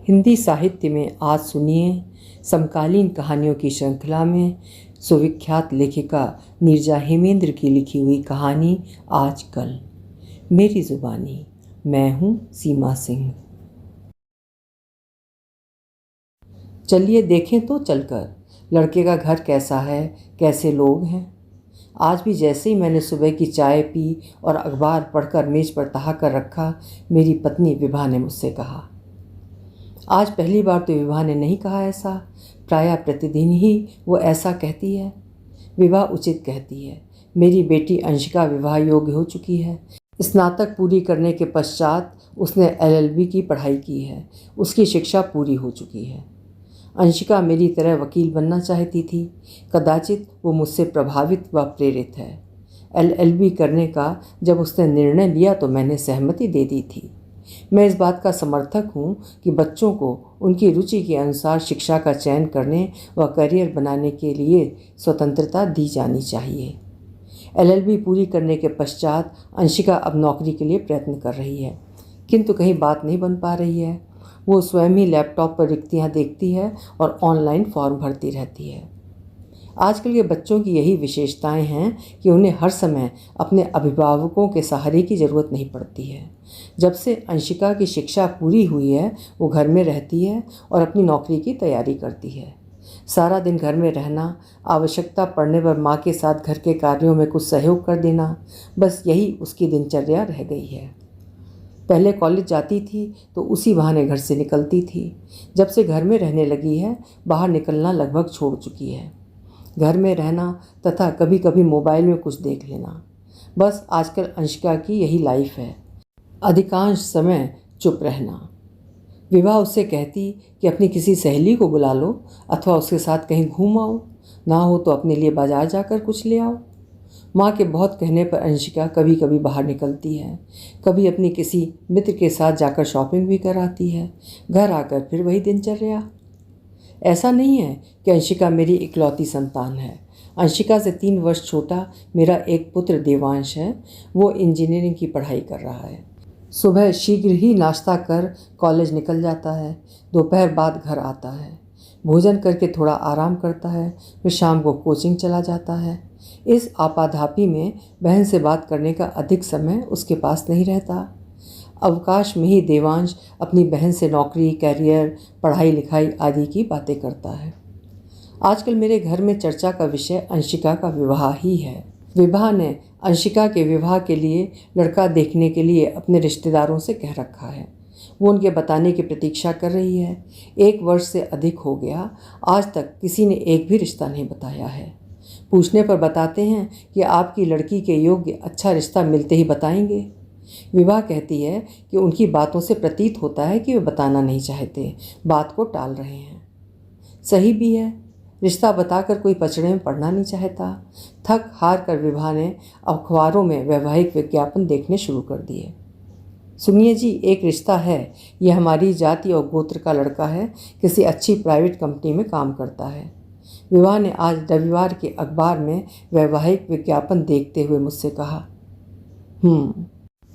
हिंदी साहित्य में आज सुनिए समकालीन कहानियों की श्रृंखला में सुविख्यात लेखिका नीरजा हेमेंद्र की लिखी हुई कहानी आज कल। मेरी जुबानी। मैं हूँ सीमा सिंह। चलिए देखें तो चलकर लड़के का घर कैसा है, कैसे लोग हैं। आज भी जैसे ही मैंने सुबह की चाय पी और अखबार पढ़कर मेज पर तहा कर रखा, मेरी पत्नी विभा ने मुझसे कहा। आज पहली बार तो विभा ने नहीं कहा ऐसा, प्रायः प्रतिदिन ही वो ऐसा कहती है। विभा उचित कहती है। मेरी बेटी अंशिका विवाह योग्य हो चुकी है। स्नातक पूरी करने के पश्चात उसने LLB की पढ़ाई की है। उसकी शिक्षा पूरी हो चुकी है। अंशिका मेरी तरह वकील बनना चाहती थी। कदाचित वो मुझसे प्रभावित व प्रेरित है। LLB करने का जब उसने निर्णय लिया तो मैंने सहमति दे दी थी। मैं इस बात का समर्थक हूँ कि बच्चों को उनकी रुचि के अनुसार शिक्षा का चयन करने व करियर बनाने के लिए स्वतंत्रता दी जानी चाहिए। LLB पूरी करने के पश्चात अंशिका अब नौकरी के लिए प्रयत्न कर रही है, किंतु कहीं बात नहीं बन पा रही है। वो स्वयं ही लैपटॉप पर रिक्तियाँ देखती है और ऑनलाइन फॉर्म भरती रहती है। आजकल के बच्चों की यही विशेषताएं हैं कि उन्हें हर समय अपने अभिभावकों के सहारे की ज़रूरत नहीं पड़ती है। जब से अंशिका की शिक्षा पूरी हुई है, वो घर में रहती है और अपनी नौकरी की तैयारी करती है। सारा दिन घर में रहना, आवश्यकता पड़ने पर माँ के साथ घर के कार्यों में कुछ सहयोग कर देना, बस यही उसकी दिनचर्या रह गई है। पहले कॉलेज जाती थी तो उसी बहाने घर से निकलती थी। जब से घर में रहने लगी है, बाहर निकलना लगभग छोड़ चुकी है। घर में रहना तथा कभी कभी मोबाइल में कुछ देख लेना, बस आजकल अंशिका की यही लाइफ है। अधिकांश समय चुप रहना। विभा उससे कहती कि अपनी किसी सहेली को बुला लो अथवा उसके साथ कहीं घूम आओ, ना हो तो अपने लिए बाजार जाकर कुछ ले आओ। माँ के बहुत कहने पर अंशिका कभी कभी बाहर निकलती है। कभी अपनी किसी मित्र के साथ जाकर शॉपिंग भी कर आती है। घर आकर फिर वही दिनचर्या। ऐसा नहीं है कि अंशिका मेरी इकलौती संतान है। अंशिका से 3 वर्ष छोटा मेरा एक पुत्र देवांश है। वो इंजीनियरिंग की पढ़ाई कर रहा है। सुबह शीघ्र ही नाश्ता कर कॉलेज निकल जाता है। दोपहर बाद घर आता है, भोजन करके थोड़ा आराम करता है, फिर शाम को कोचिंग चला जाता है। इस आपाधापी में बहन से बात करने का अधिक समय उसके पास नहीं रहता। अवकाश में ही देवांश अपनी बहन से नौकरी, कैरियर, पढ़ाई लिखाई आदि की बातें करता है। आजकल मेरे घर में चर्चा का विषय अंशिका का विवाह ही है। विभा ने अंशिका के विवाह के लिए लड़का देखने के लिए अपने रिश्तेदारों से कह रखा है। वो उनके बताने की प्रतीक्षा कर रही है। 1 वर्ष से अधिक हो गया, आज तक किसी ने एक भी रिश्ता नहीं बताया है। पूछने पर बताते हैं कि आपकी लड़की के योग्य अच्छा रिश्ता मिलते ही बताएंगे। विभा कहती है कि उनकी बातों से प्रतीत होता है कि वे बताना नहीं चाहते, बात को टाल रहे हैं। सही भी है, रिश्ता बताकर कोई पचड़े में पड़ना नहीं चाहता। थक हार कर विभा ने अखबारों में वैवाहिक विज्ञापन देखने शुरू कर दिए। सुनिए जी, एक रिश्ता है। यह हमारी जाति और गोत्र का लड़का है, किसी अच्छी प्राइवेट कंपनी में काम करता है। विभा ने आज रविवार के अखबार में वैवाहिक विज्ञापन देखते हुए मुझसे कहा।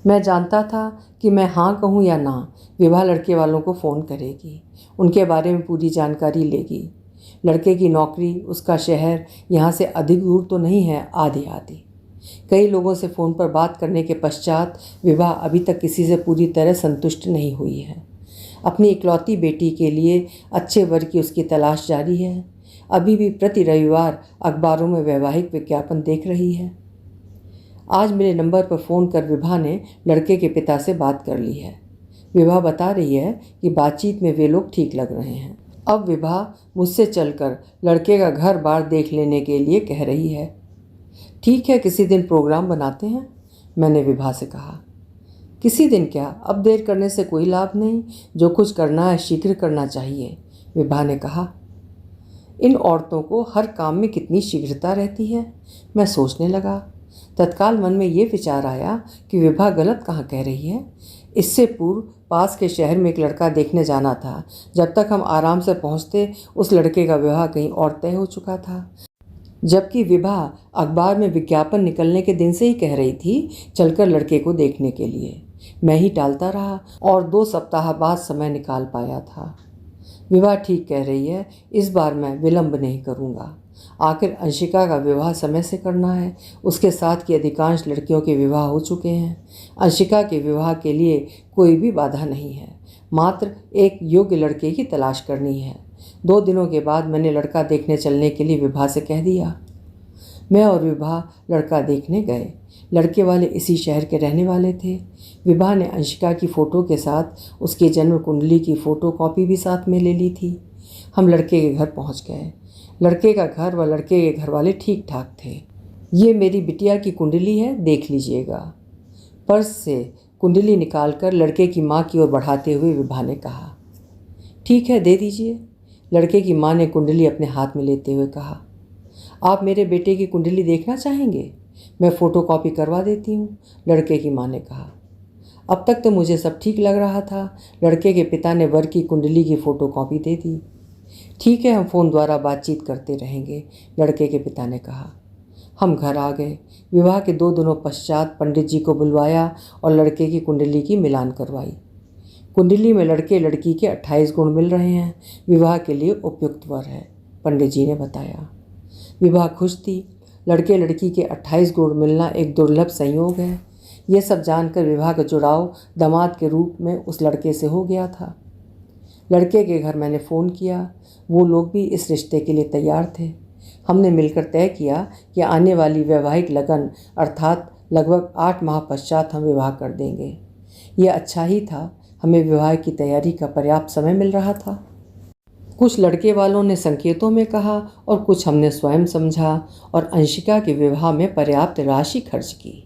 मैं जानता था कि मैं हाँ कहूँ या ना, विभा लड़के वालों को फ़ोन करेगी, उनके बारे में पूरी जानकारी लेगी। लड़के की नौकरी, उसका शहर यहाँ से अधिक दूर तो नहीं है, आधी आधी। कई लोगों से फ़ोन पर बात करने के पश्चात विभा अभी तक किसी से पूरी तरह संतुष्ट नहीं हुई है। अपनी इकलौती बेटी के लिए अच्छे वर की उसकी तलाश जारी है। अभी भी प्रति रविवार अखबारों में वैवाहिक विज्ञापन देख रही है। आज मेरे नंबर पर फ़ोन कर विभा ने लड़के के पिता से बात कर ली है। विभा बता रही है कि बातचीत में वे लोग ठीक लग रहे हैं। अब विभा मुझसे चलकर लड़के का घर बार देख लेने के लिए कह रही है। ठीक है, किसी दिन प्रोग्राम बनाते हैं, मैंने विभा से कहा। किसी दिन क्या, अब देर करने से कोई लाभ नहीं। जो कुछ करना है शीघ्र करना चाहिए, विभा ने कहा। इन औरतों को हर काम में कितनी शीघ्रता रहती है, मैं सोचने लगा। तत्काल मन में ये विचार आया कि विभा गलत कहाँ कह रही है। इससे पूर्व पास के शहर में एक लड़का देखने जाना था। जब तक हम आराम से पहुँचते उस लड़के का विवाह कहीं और तय हो चुका था। जबकि विभा अखबार में विज्ञापन निकलने के दिन से ही कह रही थी चलकर लड़के को देखने के लिए। मैं ही टालता रहा और 2 सप्ताह बाद समय निकाल पाया था। विभा ठीक कह रही है, इस बार मैं विलंब नहीं करूँगा। आखिर अंशिका का विवाह समय से करना है। उसके साथ की अधिकांश लड़कियों के विवाह हो चुके हैं। अंशिका के विवाह के लिए कोई भी बाधा नहीं है, मात्र एक योग्य लड़के की तलाश करनी है। 2 दिनों के बाद मैंने लड़का देखने चलने के लिए विभा से कह दिया। मैं और विभा लड़का देखने गए। लड़के वाले इसी शहर के रहने वाले थे। विभा ने अंशिका की फ़ोटो के साथ उसकी जन्म कुंडली की फ़ोटो कॉपी भी साथ में ले ली थी। हम लड़के के घर पहुंच गए। लड़के का घर व लड़के के घर वाले ठीक ठाक थे। ये मेरी बिटिया की कुंडली है, देख लीजिएगा। पर्स से कुंडली निकालकर लड़के की माँ की ओर बढ़ाते हुए विभा ने कहा। ठीक है, दे दीजिए। लड़के की माँ ने कुंडली अपने हाथ में लेते हुए कहा। आप मेरे बेटे की कुंडली देखना चाहेंगे? मैं फ़ोटोकॉपी करवा देती हूँ, लड़के की माँ ने कहा। अब तक तो मुझे सब ठीक लग रहा था। लड़के के पिता ने वर की कुंडली की फ़ोटोकॉपी दे दी। ठीक है, हम फ़ोन द्वारा बातचीत करते रहेंगे, लड़के के पिता ने कहा। हम घर आ गए। विवाह के 2 दिनों पश्चात पंडित जी को बुलवाया और लड़के की कुंडली की मिलान करवाई। कुंडली में लड़के लड़की के 28 गुण मिल रहे हैं। विवाह के लिए उपयुक्त वर है, पंडित जी ने बताया। विवाह खुश थी। लड़के लड़की के 28 गुण मिलना एक दुर्लभ संयोग है। ये सब जानकर विवाह का जुड़ाव दामाद के रूप में उस लड़के से हो गया था। लड़के के घर मैंने फ़ोन किया। वो लोग भी इस रिश्ते के लिए तैयार थे। हमने मिलकर तय किया कि आने वाली वैवाहिक लगन अर्थात लगभग 8 माह पश्चात हम विवाह कर देंगे। ये अच्छा ही था, हमें विवाह की तैयारी का पर्याप्त समय मिल रहा था। कुछ लड़के वालों ने संकेतों में कहा और कुछ हमने स्वयं समझा और अंशिका के विवाह में पर्याप्त राशि खर्च की।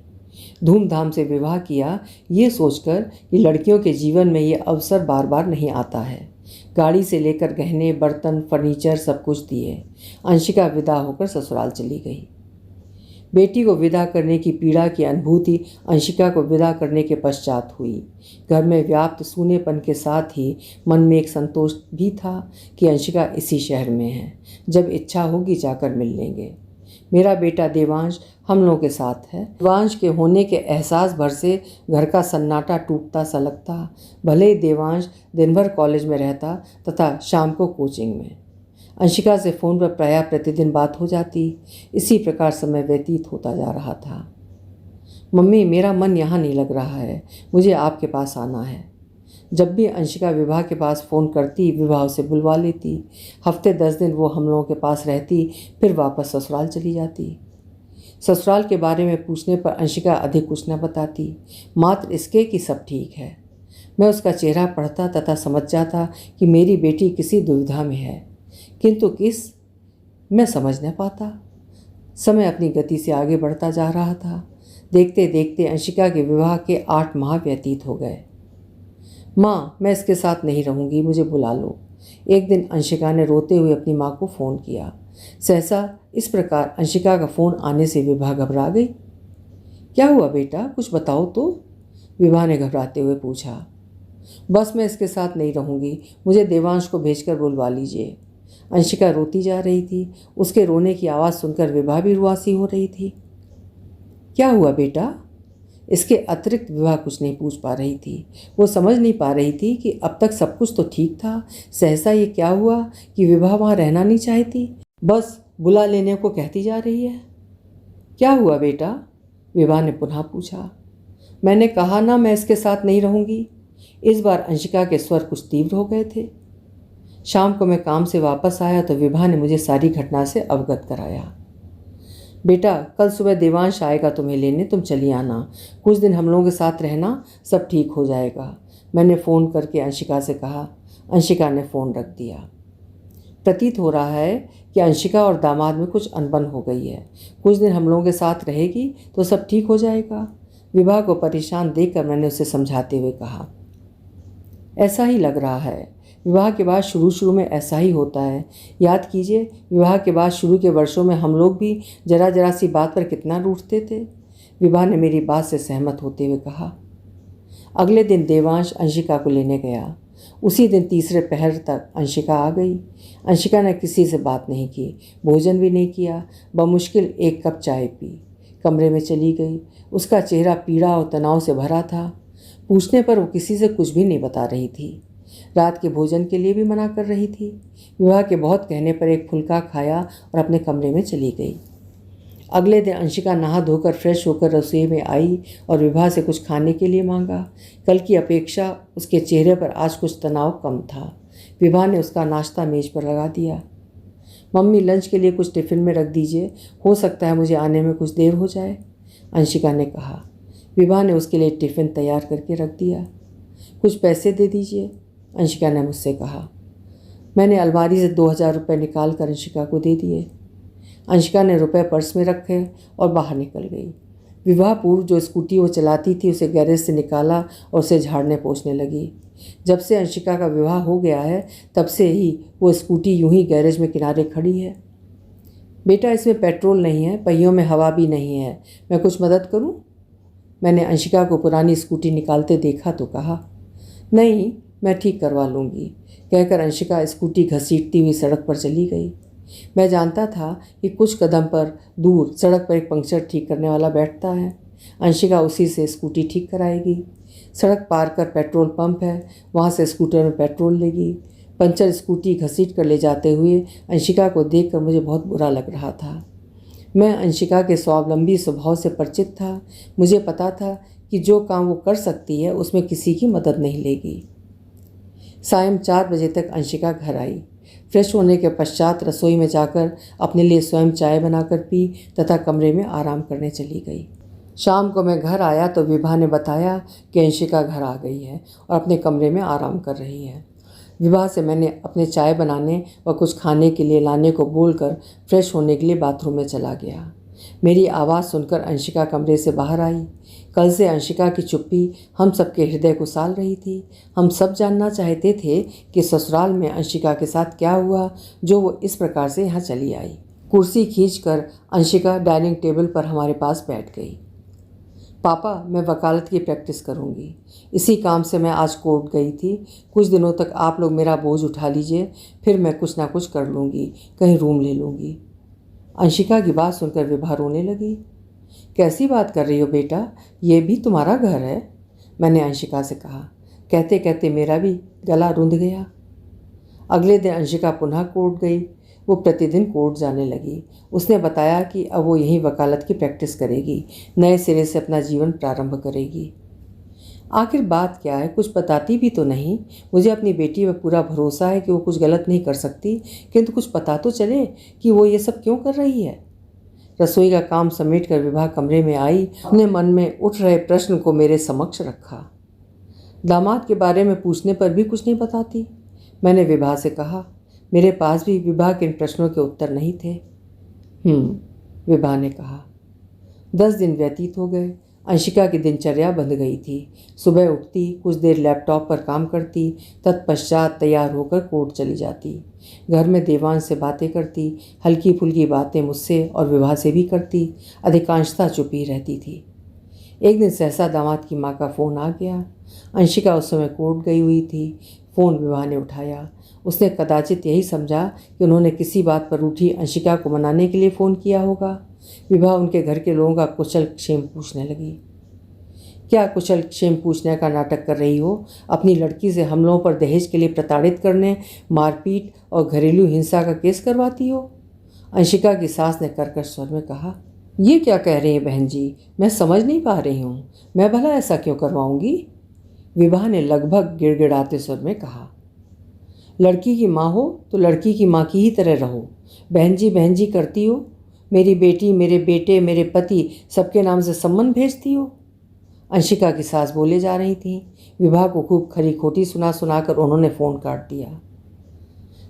धूमधाम से विवाह किया, ये सोचकर कि लड़कियों के जीवन में ये अवसर बार बार नहीं आता है। गाड़ी से लेकर गहने, बर्तन, फर्नीचर सब कुछ दिए। अंशिका विदा होकर ससुराल चली गई। बेटी को विदा करने की पीड़ा की अनुभूति अंशिका को विदा करने के पश्चात हुई। घर में व्याप्त सूनेपन के साथ ही मन में एक संतोष भी था कि अंशिका इसी शहर में है। जब इच्छा होगी जाकर मिल लेंगे। मेरा बेटा देवांश हम लोगों के साथ है। देवांश के होने के एहसास भर से घर का सन्नाटा टूटता सा लगता। भले ही देवांश दिन भर कॉलेज में रहता तथा शाम को कोचिंग में। अंशिका से फ़ोन पर प्रायः प्रतिदिन बात हो जाती। इसी प्रकार समय व्यतीत होता जा रहा था। मम्मी, मेरा मन यहाँ नहीं लग रहा है, मुझे आपके पास आना है। जब भी अंशिका विवाह के पास फ़ोन करती, विवाह से बुलवा लेती। हफ्ते 10 दिन वो हम लोगों के पास रहती, फिर वापस ससुराल चली जाती। ससुराल के बारे में पूछने पर अंशिका अधिक कुछ न बताती, मात्र इसके कि सब ठीक है। मैं उसका चेहरा पढ़ता तथा समझ जाता कि मेरी बेटी किसी दुविधा में है, किंतु किस, मैं समझ न पाता। समय अपनी गति से आगे बढ़ता जा रहा था। देखते देखते अंशिका के विवाह के 8 माह व्यतीत हो गए। माँ, मैं इसके साथ नहीं रहूँगी, मुझे बुला लो। एक दिन अंशिका ने रोते हुए अपनी माँ को फ़ोन किया। सहसा इस प्रकार अंशिका का फ़ोन आने से विभा घबरा गई। क्या हुआ बेटा, कुछ बताओ तो, विभा ने घबराते हुए पूछा। बस मैं इसके साथ नहीं रहूँगी, मुझे देवांश को भेजकर बुलवा लीजिए। अंशिका रोती जा रही थी। उसके रोने की आवाज़ सुनकर विभा भी रुआसी हो रही थी। क्या हुआ बेटा? इसके अतिरिक्त विभा कुछ नहीं पूछ पा रही थी। वो समझ नहीं पा रही थी कि अब तक सब कुछ तो ठीक था। सहसा ये क्या हुआ कि विभा वहाँ रहना नहीं चाहती, बस बुला लेने को कहती जा रही है। क्या हुआ बेटा? विभा ने पुनः पूछा। मैंने कहा ना, मैं इसके साथ नहीं रहूँगी। इस बार अंशिका के स्वर कुछ तीव्र हो गए थे। शाम को मैं काम से वापस आया तो विभा ने मुझे सारी घटना से अवगत कराया। बेटा, कल सुबह देवांश आएगा तुम्हें लेने, तुम चली आना। कुछ दिन हम लोगों के साथ रहना, सब ठीक हो जाएगा, मैंने फ़ोन करके अंशिका से कहा। अंशिका ने फ़ोन रख दिया। प्रतीत हो रहा है कि अंशिका और दामाद में कुछ अनबन हो गई है। कुछ दिन हम लोगों के साथ रहेगी तो सब ठीक हो जाएगा। विभा को परेशान देखकर मैंने उसे समझाते हुए कहा। ऐसा ही लग रहा है, विवाह के बाद शुरू में ऐसा ही होता है। याद कीजिए, विवाह के बाद शुरू के वर्षों में हम लोग भी जरा सी बात पर कितना रूठते थे। विभा ने मेरी बात से सहमत होते हुए कहा। अगले दिन देवांश अंशिका को लेने गया। उसी दिन तीसरे पहर तक अंशिका आ गई। अंशिका ने किसी से बात नहीं की, भोजन भी नहीं किया, बमुश्किल 1 कप चाय पी, कमरे में चली गई। उसका चेहरा पीड़ा और तनाव से भरा था। पूछने पर वो किसी से कुछ भी नहीं बता रही थी। रात के भोजन के लिए भी मना कर रही थी। विभा के बहुत कहने पर एक फुल्का खाया और अपने कमरे में चली गई। अगले दिन अंशिका नहा धोकर फ्रेश होकर रसोई में आई और विभा से कुछ खाने के लिए मांगा। कल की अपेक्षा उसके चेहरे पर आज कुछ तनाव कम था। विभा ने उसका नाश्ता मेज पर लगा दिया। मम्मी, लंच के लिए कुछ टिफ़िन में रख दीजिए, हो सकता है मुझे आने में कुछ देर हो जाए, अंशिका ने कहा। विभा ने उसके लिए टिफ़िन तैयार करके रख दिया। कुछ पैसे दे दीजिए, अंशिका ने मुझसे कहा। मैंने अलमारी से 2000 रुपये निकाल कर अंशिका को दे दिए। अंशिका ने रुपए पर्स में रखे और बाहर निकल गई। विवाह पूर्व जो स्कूटी वो चलाती थी उसे गैरेज से निकाला और उसे झाड़ने पोंछने लगी। जब से अंशिका का विवाह हो गया है तब से ही वो स्कूटी यूं ही गैरेज में किनारे खड़ी है। बेटा, इसमें पेट्रोल नहीं है, पहियों में हवा भी नहीं है, मैं कुछ मदद करूं? मैंने अंशिका को पुरानी स्कूटी निकालते देखा तो कहा। नहीं, मैं ठीक करवा लूँगी, कहकर अंशिका स्कूटी घसीटती हुई सड़क पर चली गई। मैं जानता था कि कुछ कदम पर दूर सड़क पर एक पंक्चर ठीक करने वाला बैठता है। अंशिका उसी से स्कूटी ठीक कराएगी। सड़क पार कर पेट्रोल पंप है, वहाँ से स्कूटर में पेट्रोल लेगी। पंचर स्कूटी घसीट कर ले जाते हुए अंशिका को देखकर मुझे बहुत बुरा लग रहा था। मैं अंशिका के स्वावलंबी स्वभाव से परिचित था। मुझे पता था कि जो काम वो कर सकती है उसमें किसी की मदद नहीं लेगी। सायं 4 बजे तक अंशिका घर आई। फ्रेश होने के पश्चात रसोई में जाकर अपने लिए स्वयं चाय बनाकर पी तथा कमरे में आराम करने चली गई। शाम को मैं घर आया तो विभा ने बताया कि अंशिका घर आ गई है और अपने कमरे में आराम कर रही है। विभा से मैंने अपने चाय बनाने व कुछ खाने के लिए लाने को बोलकर फ्रेश होने के लिए बाथरूम में चला गया। मेरी आवाज़ सुनकर अंशिका कमरे से बाहर आई। कल से अंशिका की चुप्पी हम सबके हृदय को साल रही थी। हम सब जानना चाहते थे कि ससुराल में अंशिका के साथ क्या हुआ जो वो इस प्रकार से यहाँ चली आई। कुर्सी खींचकर अंशिका डाइनिंग टेबल पर हमारे पास बैठ गई। पापा, मैं वकालत की प्रैक्टिस करूँगी। इसी काम से मैं आज कोर्ट गई थी। कुछ दिनों तक आप लोग मेरा बोझ उठा लीजिए, फिर मैं कुछ ना कुछ कर लूँगी, कहीं रूम ले लूँगी। अंशिका की बात सुनकर विभा रोने लगी। कैसी बात कर रही हो बेटा, ये भी तुम्हारा घर है? मैंने अंशिका से कहा। कहते कहते मेरा भी गला रुंध गया। अगले दिन अंशिका पुनः कोर्ट गई। वो प्रतिदिन कोर्ट जाने लगी। उसने बताया कि अब वो यहीं वकालत की प्रैक्टिस करेगी, नए सिरे से अपना जीवन प्रारंभ करेगी। आखिर बात क्या है, कुछ बताती भी तो नहीं। मुझे अपनी बेटी पर पूरा भरोसा है कि वो कुछ गलत नहीं कर सकती, किंतु कुछ पता तो चले कि वो ये सब क्यों कर रही है। रसोई का काम समेट कर विभा कमरे में आई। अपने मन में उठ रहे प्रश्न को मेरे समक्ष रखा। दामाद के बारे में पूछने पर भी कुछ नहीं बताती, मैंने विभा से कहा। मेरे पास भी विभा के इन प्रश्नों के उत्तर नहीं थे। विभा ने कहा। 10 दिन व्यतीत हो गए। अंशिका की दिनचर्या बंध गई थी। सुबह उठती, कुछ देर लैपटॉप पर काम करती, तत्पश्चात तैयार होकर कोर्ट चली जाती। घर में देवांश से बातें करती, हल्की फुल्की बातें मुझसे और विभा से भी करती, अधिकांशतः चुप ही रहती थी। एक दिन सहसा दामाद की माँ का फ़ोन आ गया। अंशिका उस समय कोर्ट गई हुई थी। फ़ोन विभा ने उठाया। उसने कदाचित यही समझा कि उन्होंने किसी बात पर रूठी अंशिका को मनाने के लिए फ़ोन किया होगा। विभा उनके घर के लोगों का कुशल क्षेम पूछने लगी। क्या कुशल क्षेम पूछने का नाटक कर रही हो? अपनी लड़की से हम लोगों पर दहेज के लिए प्रताड़ित करने, मारपीट और घरेलू हिंसा का केस करवाती हो? अंशिका की सास ने कर्कश स्वर में कहा। ये क्या कह रही हैं बहन जी, मैं समझ नहीं पा रही हूँ। मैं भला ऐसा क्यों करवाऊँगी? विभा ने लगभग गिड़गिड़ाते स्वर में कहा। लड़की की माँ हो तो लड़की की माँ की ही तरह रहो। बहन जी करती हो। मेरी बेटी, मेरे बेटे, मेरे पति, सबके नाम से सम्मन भेजती हो। अंशिका की सास बोले जा रही थी। विभा को खूब खरी खोटी सुनाकर उन्होंने फ़ोन काट दिया।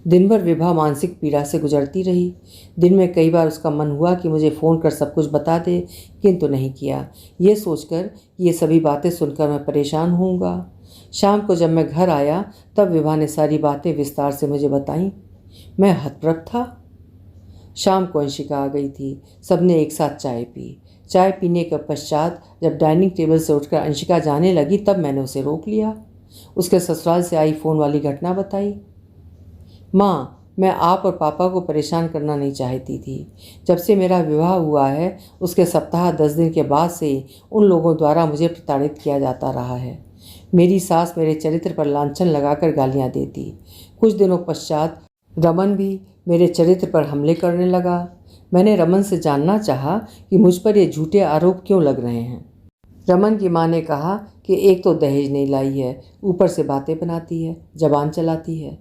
दिन भर विभा मानसिक पीड़ा से गुजरती रही। दिन में कई बार उसका मन हुआ कि मुझे फ़ोन कर सब कुछ बता दे, किंतु नहीं किया, ये सोचकर कि ये सभी बातें सुनकर मैं परेशान होऊंगा। शाम को जब मैं घर आया तब विभा ने सारी बातें विस्तार से मुझे बताईं। मैं हतप्रभ था। शाम को अंशिका आ गई थी। सबने एक साथ चाय पी। चाय पीने के पश्चात जब डाइनिंग टेबल से उठकर अंशिका जाने लगी तब मैंने उसे रोक लिया। उसके ससुराल से आई फ़ोन वाली घटना बताई। माँ, मैं आप और पापा को परेशान करना नहीं चाहती थी। जब से मेरा विवाह हुआ है उसके सप्ताह 10 दिन के बाद से उन लोगों द्वारा मुझे प्रताड़ित किया जाता रहा है। मेरी सास मेरे चरित्र पर लांछन लगाकर गालियां देती। कुछ दिनों पश्चात रमन भी मेरे चरित्र पर हमले करने लगा। मैंने रमन से जानना चाहा कि मुझ पर ये झूठे आरोप क्यों लग रहे हैं। रमन की माँ ने कहा कि एक तो दहेज नहीं लाई है, ऊपर से बातें बनाती है, जबान चलाती है।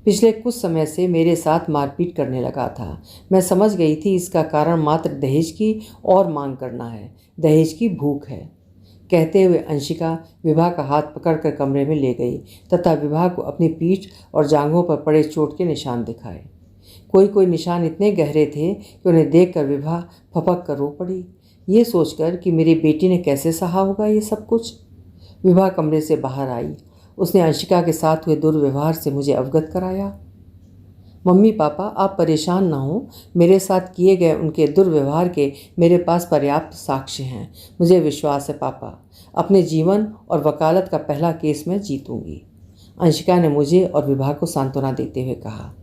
पिछले कुछ समय से मेरे साथ मारपीट करने लगा था। मैं समझ गई थी इसका कारण मात्र दहेज की और मांग करना है, दहेज की भूख है। कहते हुए अंशिका विभा का हाथ पकड़कर कमरे में ले गई तथा विभा को अपनी पीठ और जांघों पर पड़े चोट के निशान दिखाए। कोई कोई निशान इतने गहरे थे कि उन्हें देखकर विभा फपक कर रो पड़ी, ये सोचकर कि मेरी बेटी ने कैसे सहा होगा ये सब कुछ। विभा कमरे से बाहर आई। उसने अंशिका के साथ हुए दुर्व्यवहार से मुझे अवगत कराया। मम्मी पापा, आप परेशान ना हो, मेरे साथ किए गए उनके दुर्व्यवहार के मेरे पास पर्याप्त साक्ष्य हैं। मुझे विश्वास है पापा, अपने जीवन और वकालत का पहला केस मैं जीतूंगी। अंशिका ने मुझे और विभा को सांत्वना देते हुए कहा।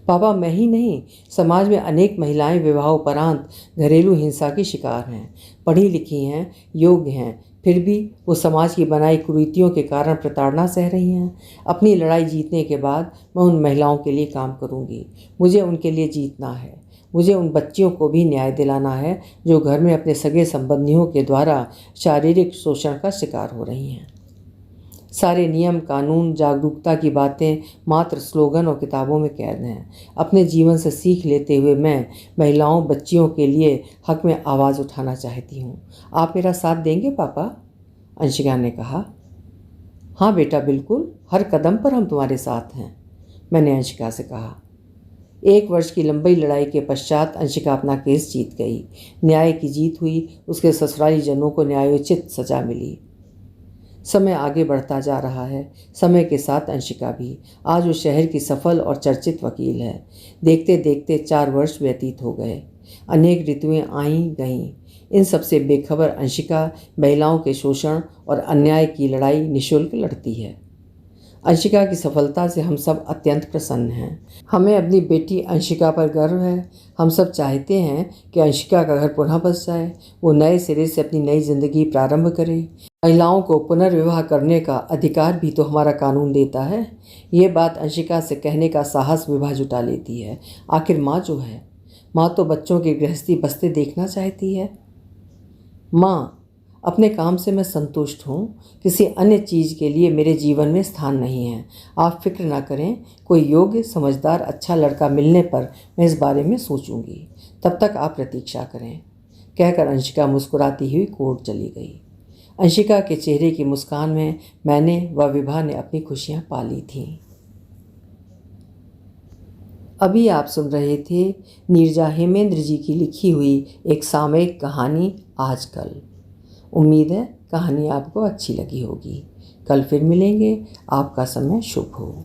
पापा, मैं ही नहीं, समाज में अनेक महिलाएं विवाहोपरांत घरेलू हिंसा की शिकार हैं, पढ़ी लिखी हैं, योग्य हैं, फिर भी वो समाज की बनाई कुरीतियों के कारण प्रताड़ना सह रही हैं। अपनी लड़ाई जीतने के बाद मैं उन महिलाओं के लिए काम करूंगी। मुझे उनके लिए जीतना है। मुझे उन बच्चियों को भी न्याय दिलाना है जो घर में अपने सगे संबंधियों के द्वारा शारीरिक शोषण का शिकार हो रही हैं। सारे नियम, कानून, जागरूकता की बातें मात्र स्लोगन और किताबों में कैद हैं। अपने जीवन से सीख लेते हुए मैं महिलाओं, बच्चियों के लिए हक में आवाज़ उठाना चाहती हूँ। आप मेरा साथ देंगे पापा? अंशिका ने कहा। हाँ बेटा, बिल्कुल, हर कदम पर हम तुम्हारे साथ हैं, मैंने अंशिका से कहा। 1 वर्ष की लंबी लड़ाई के पश्चात अंशिका अपना केस जीत गई। न्याय की जीत हुई। उसके ससुराली जनों को न्यायोचित सजा मिली। समय आगे बढ़ता जा रहा है। समय के साथ अंशिका भी। आज वो शहर की सफल और चर्चित वकील है। देखते देखते 4 वर्ष व्यतीत हो गए। अनेक ऋतुएं आईं गईं। इन सबसे बेखबर अंशिका महिलाओं के शोषण और अन्याय की लड़ाई निःशुल्क लड़ती है। अंशिका की सफलता से हम सब अत्यंत प्रसन्न हैं। हमें अपनी बेटी अंशिका पर गर्व है। हम सब चाहते हैं कि अंशिका का घर पुनः बस जाए, वो नए सिरे से अपनी नई जिंदगी प्रारंभ करे। महिलाओं को पुनर्विवाह करने का अधिकार भी तो हमारा कानून देता है। ये बात अंशिका से कहने का साहस विभा जुटा लेती है। आखिर माँ जो है, माँ तो बच्चों की गृहस्थी बसते देखना चाहती है। माँ, अपने काम से मैं संतुष्ट हूँ। किसी अन्य चीज़ के लिए मेरे जीवन में स्थान नहीं है। आप फिक्र ना करें, कोई योग्य, समझदार, अच्छा लड़का मिलने पर मैं इस बारे में सोचूंगी। तब तक आप प्रतीक्षा करें, कहकर अंशिका मुस्कुराती हुई कोर्ट चली गई। अंशिका के चेहरे की मुस्कान में मैंने व विभा ने अपनी खुशियाँ पा ली थीं। अभी आप सुन रहे थे नीरजा हेमेंद्र जी की लिखी हुई एक सामयिक कहानी आजकल। उम्मीद है कहानी आपको अच्छी लगी होगी। कल फिर मिलेंगे। आपका समय शुभ हो।